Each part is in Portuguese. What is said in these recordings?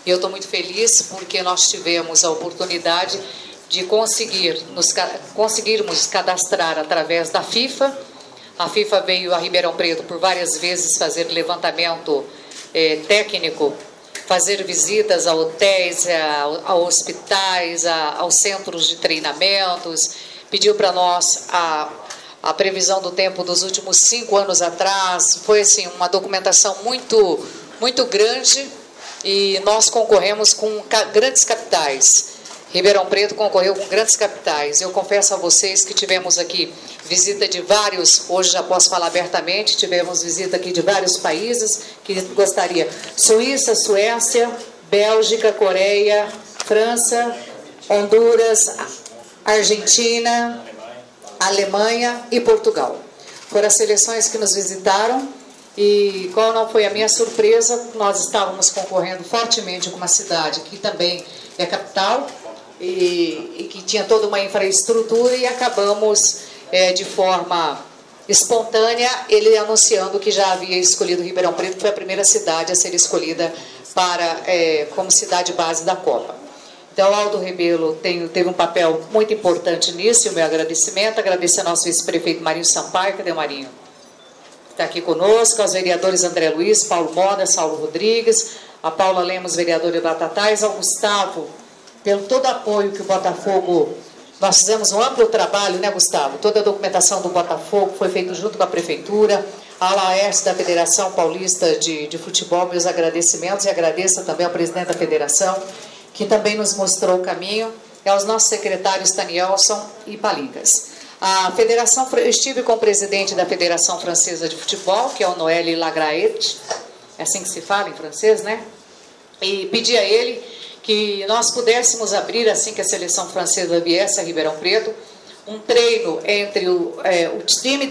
E eu estou muito feliz porque nós tivemos a oportunidade de conseguirmos cadastrar através da FIFA. A FIFA veio a Ribeirão Preto por várias vezes fazer levantamento técnico, fazer visitas a hotéis, a hospitais, aos centros de treinamentos, pediu para nós a previsão do tempo dos últimos 5 anos atrás. Foi assim, uma documentação muito grande, e nós concorremos com grandes capitais. Ribeirão Preto concorreu com grandes capitais. Eu confesso a vocês que tivemos aqui visita de vários, hoje já posso falar abertamente, tivemos visita aqui de vários países, que gostaria: Suíça, Suécia, Bélgica, Coreia, França, Honduras, Argentina, Alemanha e Portugal. Foram as seleções que nos visitaram. E qual não foi a minha surpresa? Nós estávamos concorrendo fortemente com uma cidade que também é capital e que tinha toda uma infraestrutura, e acabamos de forma espontânea ele anunciando que já havia escolhido Ribeirão Preto, que foi a primeira cidade a ser escolhida como cidade base da Copa. Então, Aldo Rebelo teve um papel muito importante nisso, e o meu agradecimento. Agradecer ao nosso vice-prefeito Marinho Sampaio. Cadê o Marinho? Está aqui conosco, aos vereadores André Luiz, Paulo Moda, Saulo Rodrigues, a Paula Lemos, vereadora de Batatais, ao Gustavo, pelo todo apoio que o Botafogo... Nós fizemos um amplo trabalho, né, Gustavo? Toda a documentação do Botafogo foi feita junto com a Prefeitura, a Laércio da Federação Paulista de Futebol, meus agradecimentos, e agradeço também ao presidente da Federação, que também nos mostrou o caminho, e aos nossos secretários Tanielson e Palinkas. A Federação, eu estive com o presidente da Federação Francesa de Futebol, que é o Noël Lagraet, é assim que se fala em francês, né? E pedi a ele que nós pudéssemos abrir, assim que a seleção francesa viesse a Ribeirão Preto, um treino entre times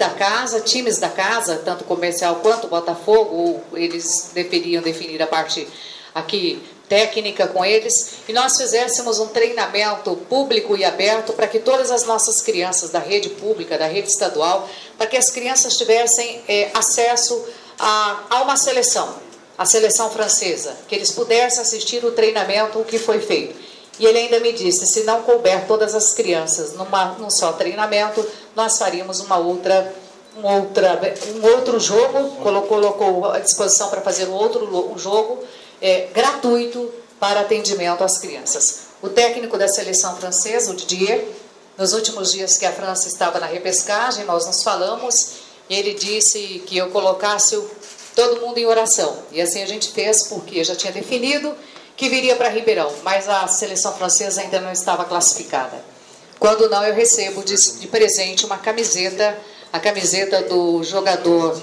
da casa, tanto comercial quanto Botafogo, eles deveriam definir a parte aqui técnica com eles, e nós fizéssemos um treinamento público e aberto para que todas as nossas crianças da rede pública, da rede estadual, para que as crianças tivessem acesso a uma seleção, a seleção francesa, que eles pudessem assistir o treinamento que foi feito. E ele ainda me disse: se não couber todas as crianças num só treinamento, nós faríamos um outro jogo, colocou à disposição para fazer um jogo gratuito para atendimento às crianças. O técnico da seleção francesa, o Didier, nos últimos dias que a França estava na repescagem, nós nos falamos, e ele disse que eu colocasse todo mundo em oração. E assim a gente fez, porque já tinha definido que viria para Ribeirão, mas a seleção francesa ainda não estava classificada. Quando não, eu recebo de presente uma camiseta, a camiseta do jogador,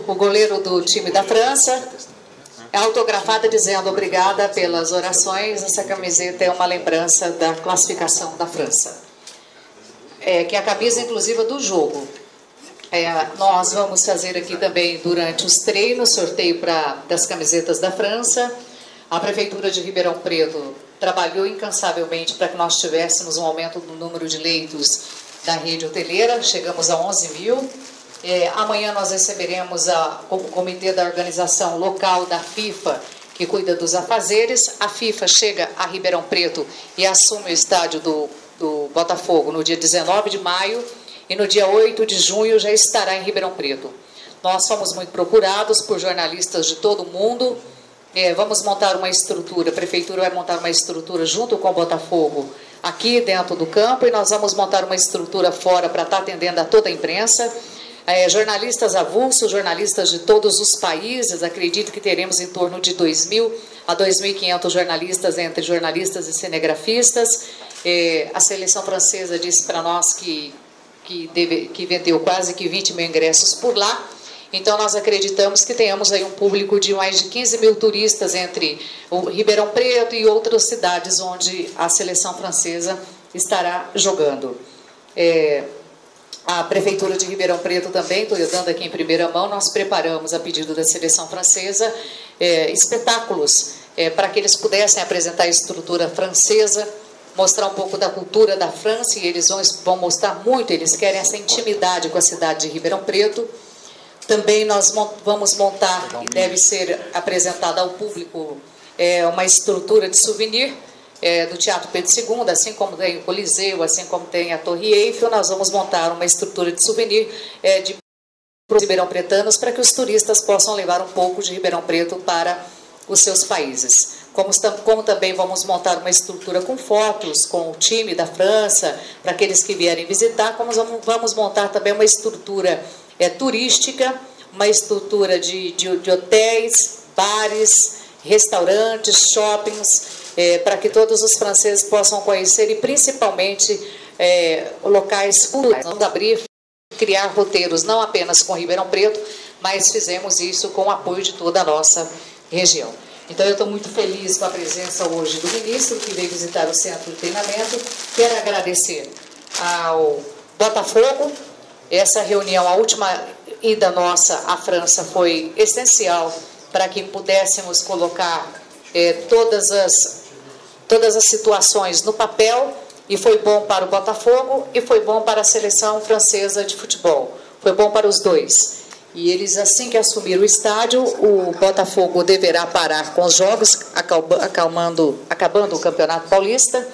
o goleiro do time da França, é autografada dizendo: obrigada pelas orações. Essa camiseta é uma lembrança da classificação da França, que é a camisa inclusive do jogo. Nós vamos fazer aqui também, durante os treinos, sorteio das camisetas da França. A Prefeitura de Ribeirão Preto trabalhou incansavelmente para que nós tivéssemos um aumento do número de leitos da rede hoteleira. Chegamos a 11 mil. Amanhã nós receberemos o comitê da organização local da FIFA, que cuida dos afazeres. A FIFA chega a Ribeirão Preto e assume o estádio do Botafogo no dia 19 de maio, e no dia 8 de junho já estará em Ribeirão Preto. Nós fomos muito procurados por jornalistas de todo o mundo. Vamos montar uma estrutura, a Prefeitura vai montar uma estrutura junto com o Botafogo aqui dentro do campo, e nós vamos montar uma estrutura fora para estar atendendo a toda a imprensa. Jornalistas avulsos, jornalistas de todos os países. Acredito que teremos em torno de 2.000 a 2.500 jornalistas, entre jornalistas e cinegrafistas. A seleção francesa disse para nós que vendeu quase que 20 mil ingressos por lá. Então nós acreditamos que tenhamos aí um público de mais de 15 mil turistas entre o Ribeirão Preto e outras cidades onde a seleção francesa estará jogando. A Prefeitura de Ribeirão Preto também, estou dando aqui em primeira mão, nós preparamos, a pedido da seleção francesa, espetáculos para que eles pudessem apresentar a estrutura francesa, mostrar um pouco da cultura da França, e eles vão mostrar muito, eles querem essa intimidade com a cidade de Ribeirão Preto. Também nós vamos montar, e deve ser apresentada ao público, uma estrutura de souvenir do Teatro Pedro II, assim como tem o Coliseu, assim como tem a Torre Eiffel. Nós vamos montar uma estrutura de souvenir de ribeirão-pretanos para que os turistas possam levar um pouco de Ribeirão Preto para os seus países. Como também vamos montar uma estrutura com fotos, com o time da França, para aqueles que vierem visitar, como vamos montar também uma estrutura turística, uma estrutura de hotéis, bares, restaurantes, shoppings, para que todos os franceses possam conhecer e principalmente locais culturais. Vamos abrir, criar roteiros não apenas com Ribeirão Preto, mas fizemos isso com o apoio de toda a nossa região. Então, eu estou muito feliz com a presença hoje do ministro, que veio visitar o centro de treinamento. Quero agradecer ao Botafogo. Essa reunião, a última ida nossa à França, foi essencial para que pudéssemos colocar todas as situações no papel, e foi bom para o Botafogo e foi bom para a seleção francesa de futebol. Foi bom para os dois. E eles, assim que assumir o estádio, o Botafogo deverá parar com os jogos, acabando o Campeonato Paulista,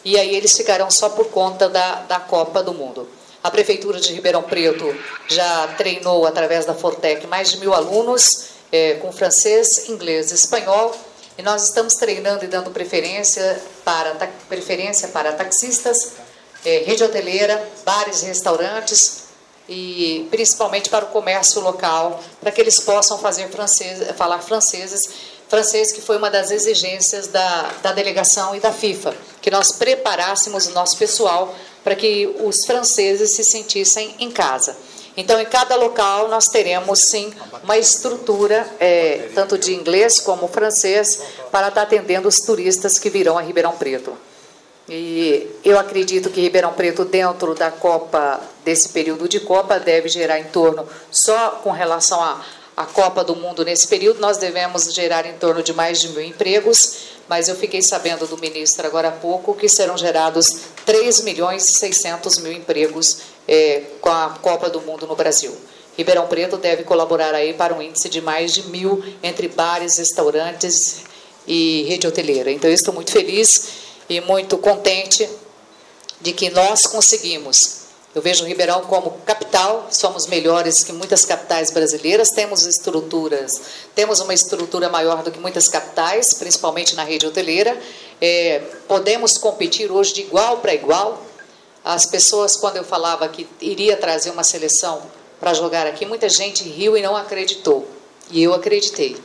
e aí eles ficarão só por conta da Copa do Mundo. A Prefeitura de Ribeirão Preto já treinou, através da Fortec, mais de 1000 alunos, com francês, inglês e espanhol, e nós estamos treinando e dando preferência para taxistas, rede hoteleira, bares e restaurantes, e principalmente para o comércio local, para que eles possam falar francês, que foi uma das exigências da delegação e da FIFA, que nós preparássemos o nosso pessoal para que os franceses se sentissem em casa. Então, em cada local, nós teremos, sim, uma estrutura, tanto de inglês como francês, para estar atendendo os turistas que virão a Ribeirão Preto. E eu acredito que Ribeirão Preto, dentro da Copa, desse período de Copa, deve gerar em torno, só com relação à Copa do Mundo nesse período, nós devemos gerar em torno de mais de 1000 empregos, mas eu fiquei sabendo do ministro agora há pouco que serão gerados 3.600.000 empregos com a Copa do Mundo no Brasil. Ribeirão Preto deve colaborar aí para um índice de mais de 1000 entre bares, restaurantes e rede hoteleira. Então, eu estou muito feliz e muito contente de que nós conseguimos. Eu vejo o Ribeirão como capital, somos melhores que muitas capitais brasileiras, temos uma estrutura maior do que muitas capitais, principalmente na rede hoteleira. Podemos competir hoje de igual para igual. As pessoas, quando eu falava que iria trazer uma seleção para jogar aqui, muita gente riu e não acreditou. E eu acreditei.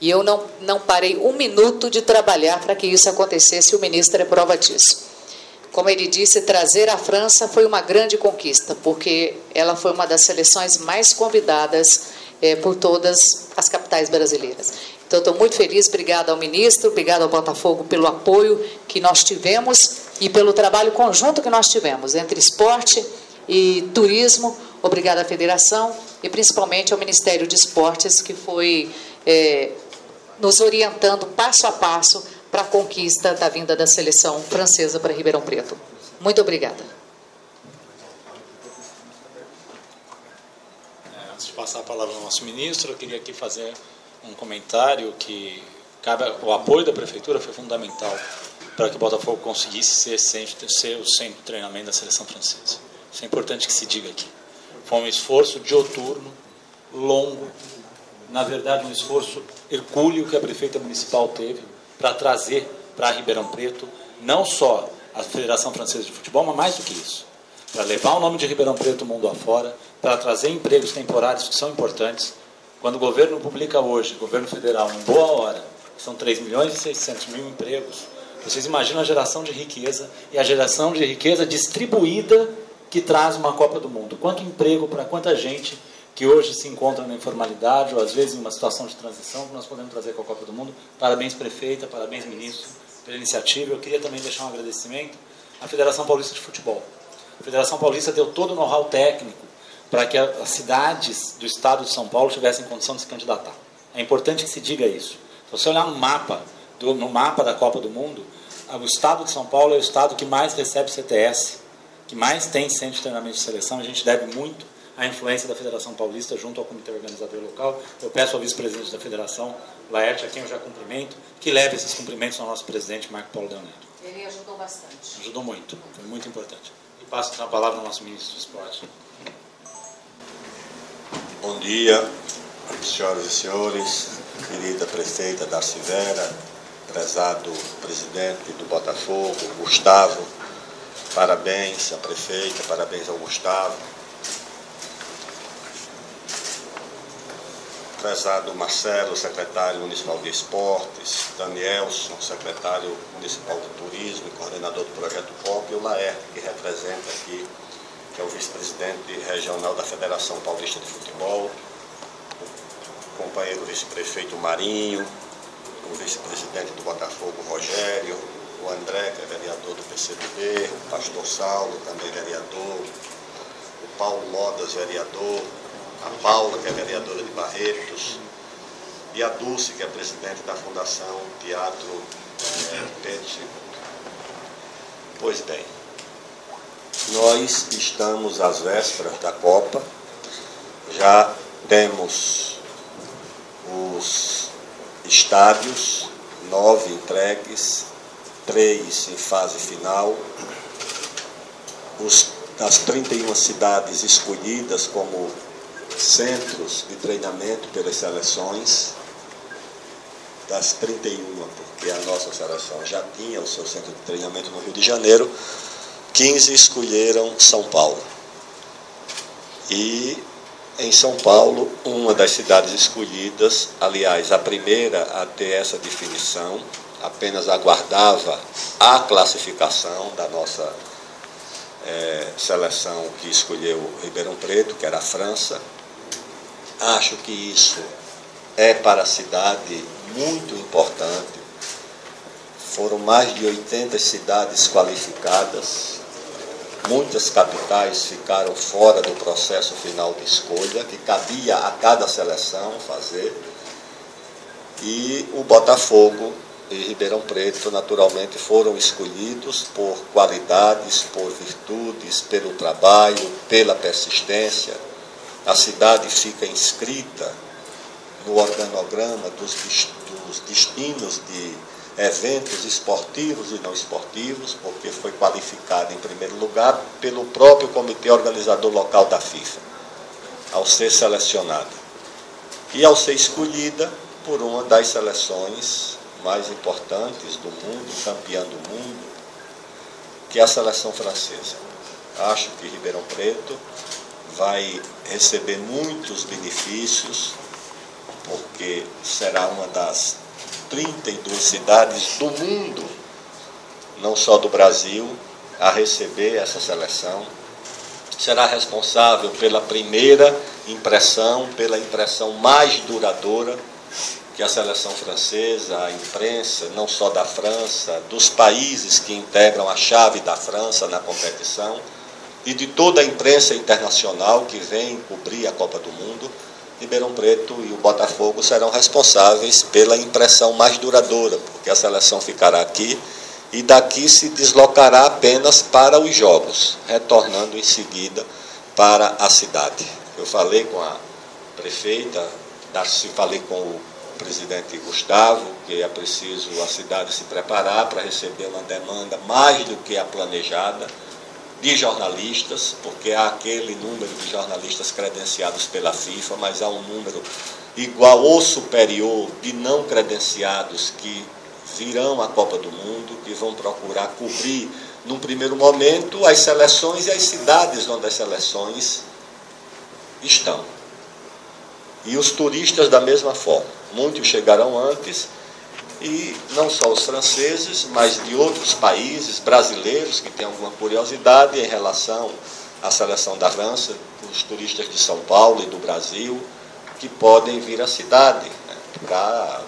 E eu não parei um minuto de trabalhar para que isso acontecesse, e o ministro é prova disso. Como ele disse, trazer a França foi uma grande conquista, porque ela foi uma das seleções mais convidadas por todas as capitais brasileiras. Então, estou muito feliz, obrigada ao ministro, obrigada ao Botafogo pelo apoio que nós tivemos e pelo trabalho conjunto que nós tivemos entre esporte e turismo. Obrigada à federação e principalmente ao Ministério de Esportes, que foi nos orientando passo a passo para a conquista da vinda da seleção francesa para Ribeirão Preto. Muito obrigada. Antes de passar a palavra ao nosso ministro, eu queria aqui fazer um comentário que o apoio da Prefeitura foi fundamental para que o Botafogo conseguisse ser o centro de treinamento da seleção francesa. Isso é importante que se diga aqui. Foi um esforço dioturno, longo, na verdade um esforço hercúleo que a Prefeita Municipal teve para trazer para Ribeirão Preto não só a Federação Francesa de Futebol, mas mais do que isso, para levar o nome de Ribeirão Preto mundo afora, para trazer empregos temporários que são importantes. Quando o governo publica hoje, o governo federal, em boa hora, que são 3.600.000 empregos, vocês imaginam a geração de riqueza e a geração de riqueza distribuída que traz uma Copa do Mundo. Quanto emprego para quanta gente que hoje se encontra na informalidade ou às vezes em uma situação de transição que nós podemos trazer com a Copa do Mundo. Parabéns, prefeita, parabéns, ministro, pela iniciativa. Eu queria também deixar um agradecimento à Federação Paulista de Futebol. A Federação Paulista deu todo o know-how técnico para que as cidades do estado de São Paulo tivessem condição de se candidatar. É importante que se diga isso. Se você olhar no mapa da Copa do Mundo, o estado de São Paulo é o estado que mais recebe CTS, que mais tem centro de treinamento de seleção. A gente deve muito a influência da Federação Paulista junto ao comitê organizador local. Eu peço ao vice-presidente da Federação, Laerte, a quem eu já cumprimento, que leve esses cumprimentos ao nosso presidente, Marco Paulo Del Neto. Ele ajudou bastante. Ajudou muito, foi muito importante. E passo então a palavra ao nosso ministro do Esporte. Bom dia, senhoras e senhores, querida prefeita Darcy Vera, prezado presidente do Botafogo, Gustavo, parabéns à prefeita, parabéns ao Gustavo. Prezado Marcelo, secretário municipal de esportes, Danielson, secretário municipal de turismo e coordenador do projeto COP, e o Laerte, que representa aqui, que é o vice-presidente regional da Federação Paulista de Futebol, o companheiro vice-prefeito Marinho, o vice-presidente do Botafogo, Rogério, o André, que é vereador do PCdoB, o pastor Saulo, também vereador, o Paulo Modas, vereador, a Paula, que é vereadora de Barretos, e a Dulce, que é presidente da Fundação Teatro Pet. Pois bem, nós estamos às vésperas da Copa, já temos os estádios, 9 entregues, 3 em fase final, as 31 cidades escolhidas como centros de treinamento pelas seleções, das 31, porque a nossa seleção já tinha o seu centro de treinamento no Rio de Janeiro, 15 escolheram São Paulo. E em São Paulo, uma das cidades escolhidas, aliás, a primeira a ter essa definição, apenas aguardava a classificação da nossa seleção que escolheu Ribeirão Preto, que era a França. Acho que isso é para a cidade muito importante. Foram mais de 80 cidades qualificadas. Muitas capitais ficaram fora do processo final de escolha, que cabia a cada seleção fazer. E o Botafogo e Ribeirão Preto, naturalmente, foram escolhidos por qualidades, por virtudes, pelo trabalho, pela persistência. A cidade fica inscrita no organograma dos destinos de eventos esportivos e não esportivos, porque foi qualificada em primeiro lugar pelo próprio comitê organizador local da FIFA, ao ser selecionada. E ao ser escolhida por uma das seleções mais importantes do mundo, campeã do mundo, que é a seleção francesa. Acho que Ribeirão Preto vai receber muitos benefícios, porque será uma das 32 cidades do mundo, não só do Brasil, a receber essa seleção. Será responsável pela primeira impressão, pela impressão mais duradoura, que a seleção francesa, a imprensa, não só da França, dos países que integram a chave da França na competição, e de toda a imprensa internacional que vem cobrir a Copa do Mundo, Ribeirão Preto e o Botafogo serão responsáveis pela impressão mais duradoura, porque a seleção ficará aqui e daqui se deslocará apenas para os jogos, retornando em seguida para a cidade. Eu falei com a prefeita, falei com o presidente Gustavo, que é preciso a cidade se preparar para receber uma demanda mais do que a planejada de jornalistas, porque há aquele número de jornalistas credenciados pela FIFA, mas há um número igual ou superior de não credenciados que virão à Copa do Mundo, que vão procurar cobrir, num primeiro momento, as seleções e as cidades onde as seleções estão. E os turistas da mesma forma. Muitos chegarão antes, e não só os franceses, mas de outros países, brasileiros, que têm alguma curiosidade em relação à seleção da França, os turistas de São Paulo e do Brasil, que podem vir à cidade, né, para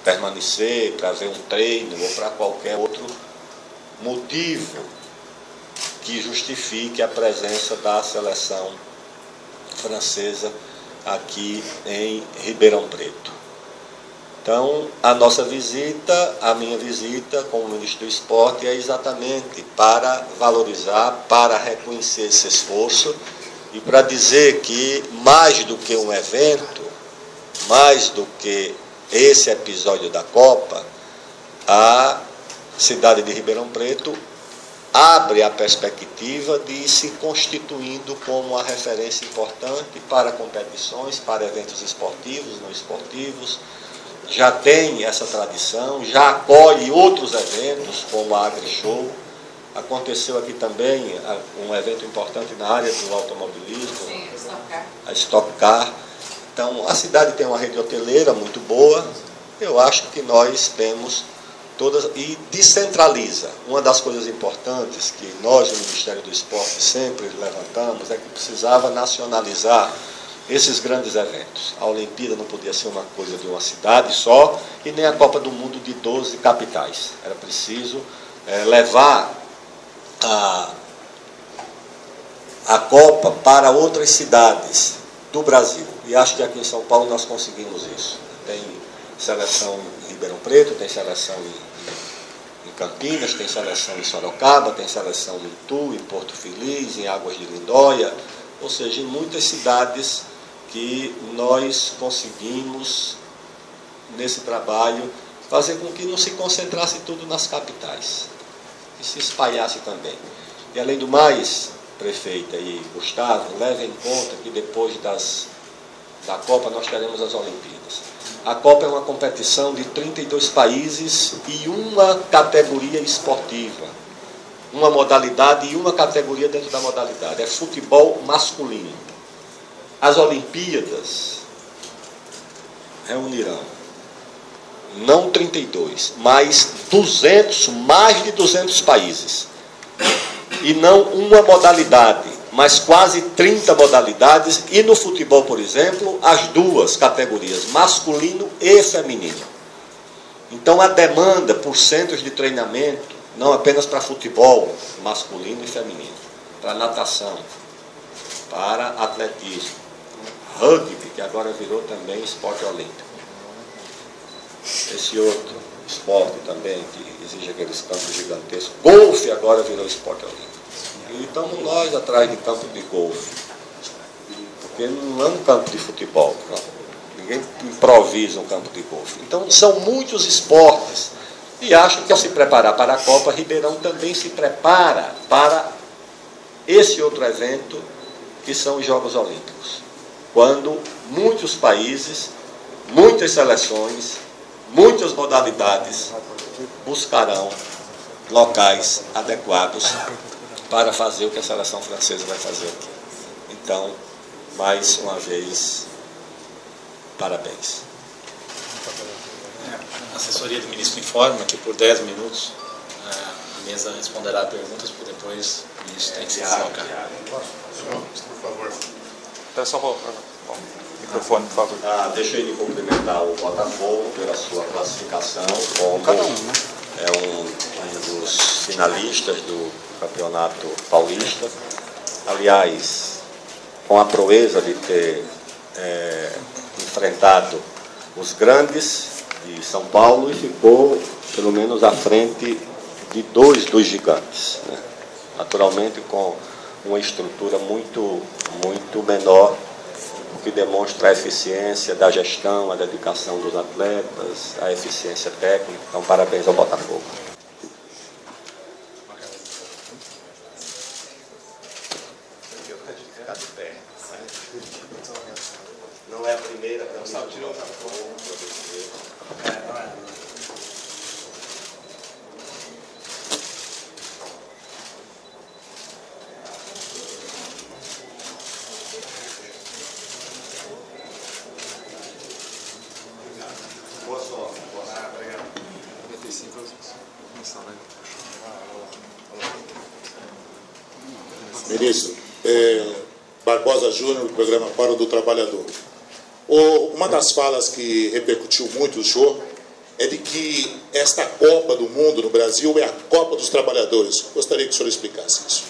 permanecer, para ver um treino ou para qualquer outro motivo que justifique a presença da seleção francesa aqui em Ribeirão Preto. Então, a nossa visita, a minha visita como ministro do Esporte é exatamente para valorizar, para reconhecer esse esforço e para dizer que, mais do que um evento, mais do que esse episódio da Copa, a cidade de Ribeirão Preto abre a perspectiva de ir se constituindo como uma referência importante para competições, para eventos esportivos, não esportivos. Já tem essa tradição, já acolhe outros eventos, como a AgriShow. Aconteceu aqui também um evento importante na área do automobilismo, sim, a Stock Car. Então, a cidade tem uma rede hoteleira muito boa. Eu acho que nós temos todas, e descentraliza. Uma das coisas importantes que nós, no Ministério do Esporte, sempre levantamos é que precisava nacionalizar esses grandes eventos. A Olimpíada não podia ser uma coisa de uma cidade só, e nem a Copa do Mundo de 12 capitais. Era preciso levar a Copa para outras cidades do Brasil. E acho que aqui em São Paulo nós conseguimos isso. Tem seleção em Ribeirão Preto, tem seleção em Campinas, tem seleção em Sorocaba, tem seleção em Itu, em Porto Feliz, em Águas de Lindóia, ou seja, em muitas cidades que nós conseguimos, nesse trabalho, fazer com que não se concentrasse tudo nas capitais, que se espalhasse também. E além do mais, prefeita e Gustavo, levem em conta que depois da Copa nós teremos as Olimpíadas. A Copa é uma competição de 32 países e uma categoria esportiva, uma modalidade e uma categoria dentro da modalidade, é futebol masculino. As Olimpíadas reunirão não 32, mas 200, mais de 200 países. E não uma modalidade, mas quase 30 modalidades, e no futebol, por exemplo, as duas categorias, masculino e feminino. Então a demanda por centros de treinamento, não apenas para futebol masculino e feminino, para natação, para atletismo, rugby, que agora virou também esporte olímpico. Esse outro esporte também, que exige aqueles campos gigantescos, golfe agora virou esporte olímpico. E estamos nós atrás de campo de golfe, porque não é um campo de futebol, não. Ninguém improvisa um campo de golfe. Então são muitos esportes, e acho que ao se preparar para a Copa, Ribeirão também se prepara para esse outro evento, que são os Jogos Olímpicos, quando muitos países, muitas seleções, muitas modalidades buscarão locais adequados para fazer o que a seleção francesa vai fazer aqui. Então, mais uma vez, parabéns. A assessoria do ministro informa que por 10 minutos a mesa responderá a perguntas, porque depois o ministro tem que se deslocar. Por favor. Espera só um microfone, por favor. Deixei de cumprimentar o Botafogo pela sua classificação como um dos finalistas do Campeonato Paulista. Aliás, com a proeza de ter enfrentado os grandes de São Paulo, e ficou pelo menos à frente de 2 dos gigantes, né? Naturalmente com uma estrutura muito menor, o que demonstra a eficiência da gestão, a dedicação dos atletas, a eficiência técnica. Então, parabéns ao Botafogo. Não é a primeira canção de Botafogo. Ministro, Barbosa Júnior, do programa Fórum do Trabalhador. Uma das falas que repercutiu muito no senhor é de que esta Copa do Mundo no Brasil é a Copa dos Trabalhadores. Gostaria que o senhor explicasse isso.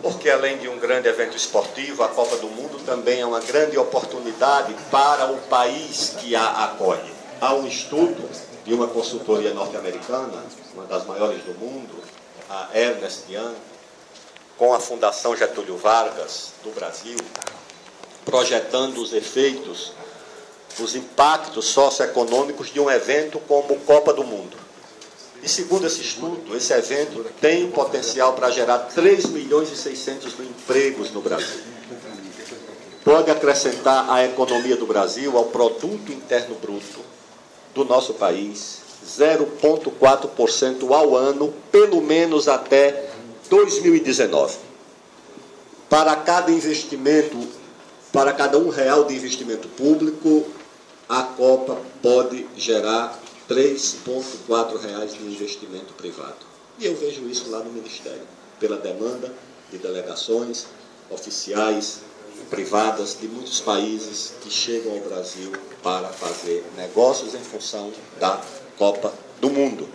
Porque além de um grande evento esportivo, a Copa do Mundo também é uma grande oportunidade para o país que a acolhe. Há um estudo de uma consultoria norte-americana, uma das maiores do mundo, a Ernst & Young, com a Fundação Getúlio Vargas do Brasil, projetando os efeitos, os impactos socioeconômicos de um evento como Copa do Mundo. E segundo esse estudo, esse evento tem potencial para gerar 3.600.000 empregos no Brasil. Pode acrescentar à economia do Brasil, ao produto interno bruto do nosso país, 0,4% ao ano, pelo menos até 2019. Para cada investimento, para cada R$1 de investimento público, a Copa pode gerar R$3,4 de investimento privado. E eu vejo isso lá no Ministério, pela demanda de delegações oficiais, privadas de muitos países que chegam ao Brasil para fazer negócios em função da Copa do Mundo.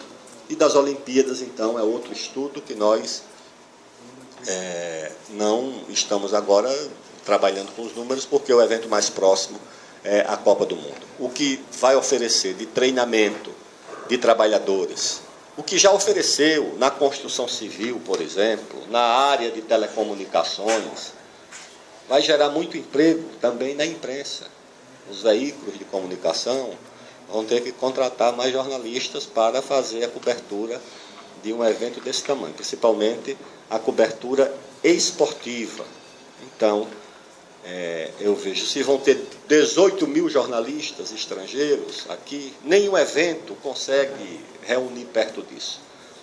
E das Olimpíadas, então, é outro estudo que nós não estamos agora trabalhando com os números, porque o evento mais próximo é a Copa do Mundo. O que vai oferecer de treinamento de trabalhadores, o que já ofereceu na construção civil, por exemplo, na área de telecomunicações, vai gerar muito emprego também na imprensa. Os veículos de comunicação vão ter que contratar mais jornalistas para fazer a cobertura de um evento desse tamanho, principalmente a cobertura esportiva. Então, eu vejo, se vão ter 18.000 jornalistas estrangeiros aqui, nenhum evento consegue reunir perto disso.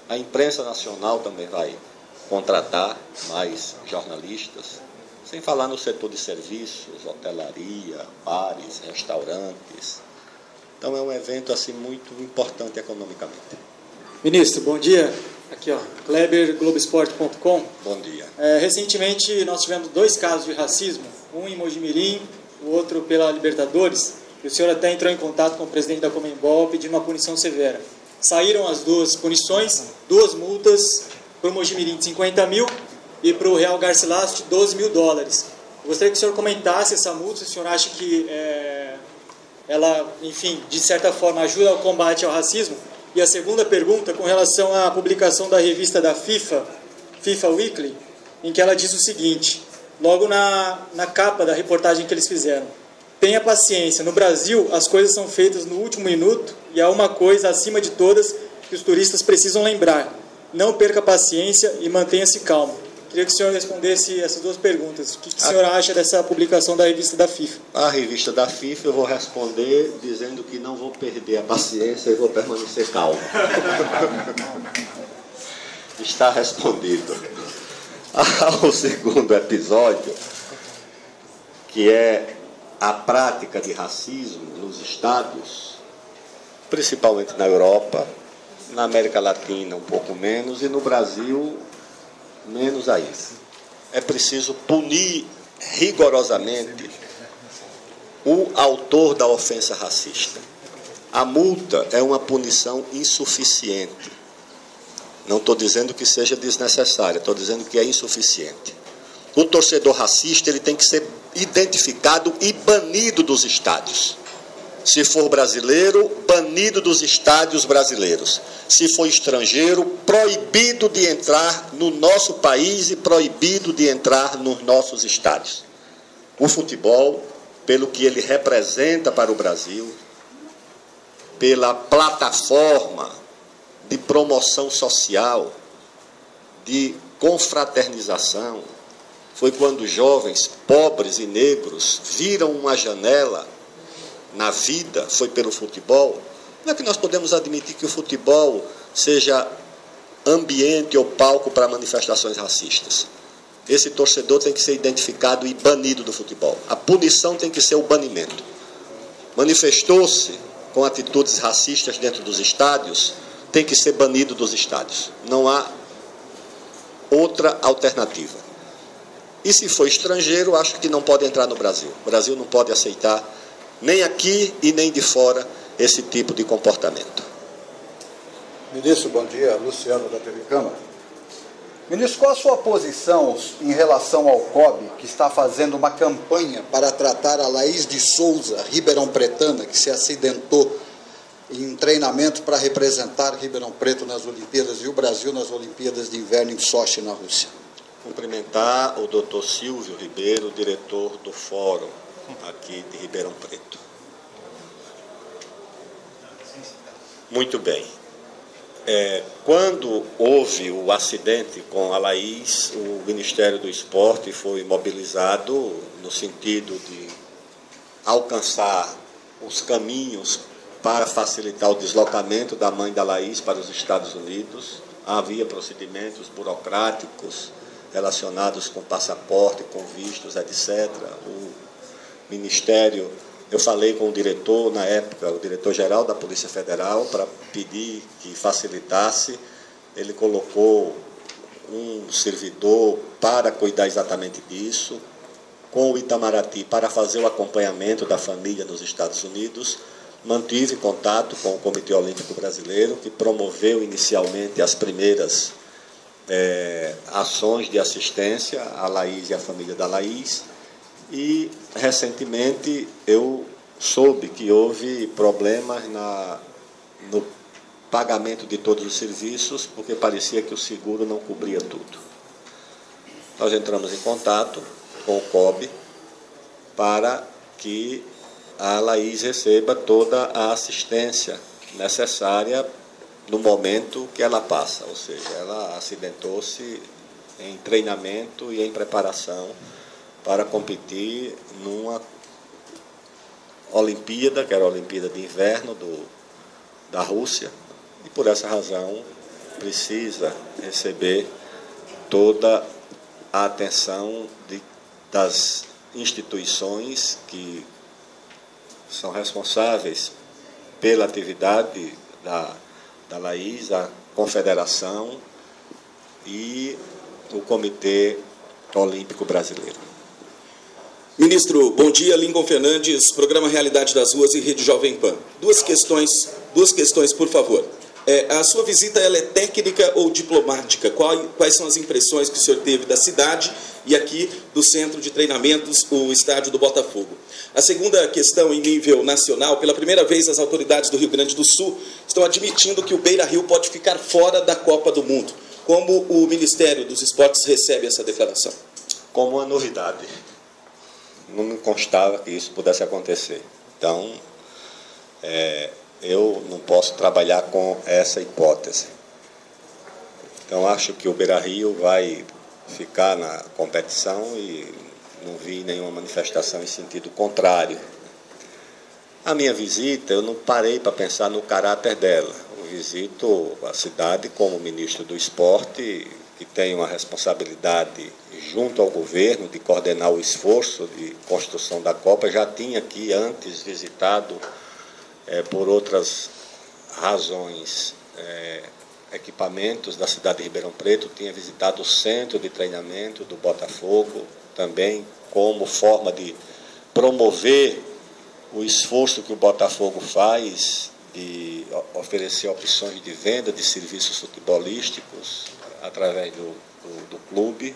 A imprensa nacional também vai contratar mais jornalistas, sem falar no setor de serviços, hotelaria, bares, restaurantes. Então é um evento assim muito importante economicamente. Ministro, bom dia. Aqui, Kleber, Globoesporte.com. Bom dia. Recentemente nós tivemos 2 casos de racismo, um em Mojimirim, o outro pela Libertadores, e o senhor até entrou em contato com o presidente da Conmebol pedindo uma punição severa. Saíram as 2 punições, 2 multas para o Mojimirim de 50 mil e para o Real Garcilaso de 12 mil dólares. Eu gostaria que o senhor comentasse essa multa, se o senhor acha que ela, enfim, de certa forma ajuda ao combate ao racismo. E a segunda pergunta, com relação à publicação da revista da FIFA, FIFA Weekly, em que ela diz o seguinte, logo na capa da reportagem que eles fizeram: tenha paciência, no Brasil as coisas são feitas no último minuto e há uma coisa acima de todas que os turistas precisam lembrar: não perca a paciência e mantenha-se calmo. Queria que o senhor respondesse essas 2 perguntas. O que o senhor acha dessa publicação da revista da FIFA? A revista da FIFA eu vou responder dizendo que não vou perder a paciência e vou permanecer calmo. Está respondido. Ao segundo episódio, que é a prática de racismo nos estádios, principalmente na Europa, na América Latina um pouco menos e no Brasil menos ainda. É preciso punir rigorosamente o autor da ofensa racista. A multa é uma punição insuficiente. Não estou dizendo que seja desnecessária, estou dizendo que é insuficiente. O torcedor racista ele tem que ser identificado e banido dos estádios. Se for brasileiro, banido dos estádios brasileiros. Se for estrangeiro, proibido de entrar no nosso país e proibido de entrar nos nossos estádios. O futebol, pelo que ele representa para o Brasil, pela plataforma de promoção social, de confraternização, foi quando jovens pobres e negros viram uma janela na vida, foi pelo futebol. Não é que nós podemos admitir que o futebol seja ambiente ou palco para manifestações racistas. Esse torcedor tem que ser identificado e banido do futebol. A punição tem que ser o banimento. Manifestou-se com atitudes racistas dentro dos estádios, tem que ser banido dos estádios. Não há outra alternativa. E se for estrangeiro, acho que não pode entrar no Brasil. O Brasil não pode aceitar, nem aqui e nem de fora, esse tipo de comportamento. Ministro, bom dia. Luciano, da TV Câmara. Ministro, qual a sua posição em relação ao COB, que está fazendo uma campanha para tratar a Laís de Souza, ribeirão-pretana, que se acidentou em um treinamento para representar Ribeirão Preto nas Olimpíadas e o Brasil nas Olimpíadas de Inverno em Sochi, na Rússia? cumprimentar o doutor Silvio Ribeiro, diretor do Fórum aqui de Ribeirão Preto. Muito bem. Quando houve o acidente com a Laís, o Ministério do Esporte foi mobilizado no sentido de alcançar os caminhos para facilitar o deslocamento da mãe da Laís para os Estados Unidos. Havia procedimentos burocráticos relacionados com passaporte, com vistos, etc. O Ministério, eu falei com o diretor, na época, o diretor-geral da Polícia Federal, para pedir que facilitasse. Ele colocou um servidor para cuidar exatamente disso, com o Itamaraty para fazer o acompanhamento da família nos Estados Unidos. Mantive contato com o Comitê Olímpico Brasileiro, que promoveu inicialmente as primeiras ações de assistência à Laís e à família da Laís. E, recentemente, eu soube que houve problemas no pagamento de todos os serviços, porque parecia que o seguro não cobria tudo. Nós entramos em contato com o COB para que a Laís receba toda a assistência necessária no momento que ela passa, ou seja, ela acidentou-se em treinamento e em preparação para competir numa Olimpíada, que era a Olimpíada de Inverno da Rússia, e por essa razão precisa receber toda a atenção das instituições que são responsáveis pela atividade da Laís, a Confederação e o Comitê Olímpico Brasileiro. Ministro, bom dia. Lincoln Fernandes, programa Realidade das Ruas e Rede Jovem Pan. Duas questões, por favor. A sua visita ela é técnica ou diplomática? Quais são as impressões que o senhor teve da cidade e aqui do centro de treinamentos, o estádio do Botafogo? A segunda questão, em nível nacional, pela primeira vez as autoridades do Rio Grande do Sul estão admitindo que o Beira-Rio pode ficar fora da Copa do Mundo. Como o Ministério dos Esportes recebe essa declaração? Como uma novidade. Não me constava que isso pudesse acontecer. Então, eu não posso trabalhar com essa hipótese. Então, acho que o Beira-Rio vai ficar na competição e não vi nenhuma manifestação em sentido contrário. A minha visita, eu não parei para pensar no caráter dela. Eu visito a cidade como ministro do Esporte, que tem uma responsabilidade junto ao governo de coordenar o esforço de construção da Copa. Já tinha aqui antes visitado, por outras razões, equipamentos da cidade de Ribeirão Preto, tinha visitado o centro de treinamento do Botafogo, também como forma de promover o esforço que o Botafogo faz de oferecer opções de venda de serviços futebolísticos através do clube,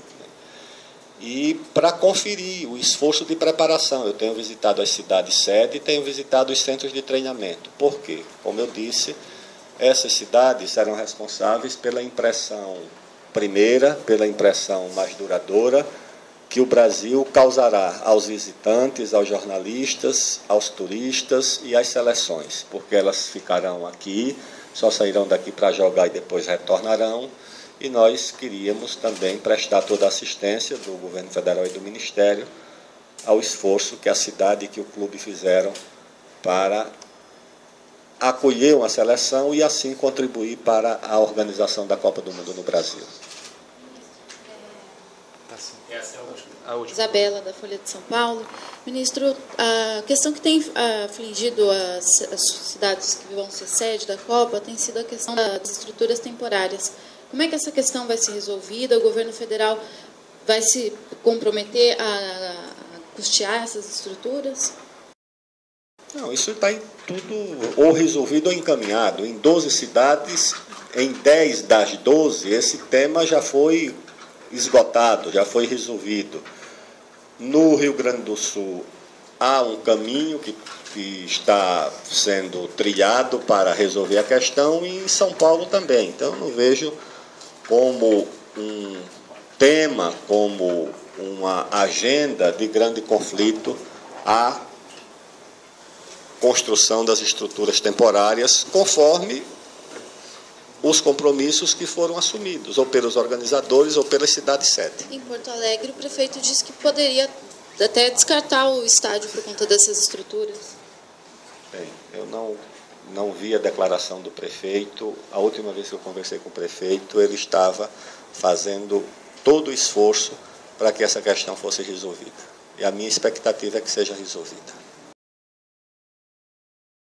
e para conferir o esforço de preparação. Eu tenho visitado as cidades sede e tenho visitado os centros de treinamento. Por quê? Como eu disse, essas cidades serão responsáveis pela impressão primeira, pela impressão mais duradoura, que o Brasil causará aos visitantes, aos jornalistas, aos turistas e às seleções, porque elas ficarão aqui, só sairão daqui para jogar e depois retornarão. E nós queríamos também prestar toda a assistência do governo federal e do Ministério ao esforço que a cidade e que o clube fizeram para acolher uma seleção e assim contribuir para a organização da Copa do Mundo no Brasil. Isabela, da Folha de São Paulo. Ministro, a questão que tem afligido as cidades que vão ser sede da Copa tem sido a questão das estruturas temporárias. Como é que essa questão vai ser resolvida? O governo federal vai se comprometer a custear essas estruturas? Não, isso está tudo ou resolvido ou encaminhado. Em 12 cidades, em 10 das 12, esse tema já foi esgotado, já foi resolvido. No Rio Grande do Sul, há um caminho que está sendo trilhado para resolver a questão, e em São Paulo também. Então, eu não vejo como um tema como uma agenda de grande conflito a construção das estruturas temporárias, conforme os compromissos que foram assumidos, ou pelos organizadores ou pelas cidades-sede. Em Porto Alegre, o prefeito disse que poderia até descartar o estádio por conta dessas estruturas. Bem, eu não vi a declaração do prefeito. A última vez que eu conversei com o prefeito, ele estava fazendo todo o esforço para que essa questão fosse resolvida. E a minha expectativa é que seja resolvida.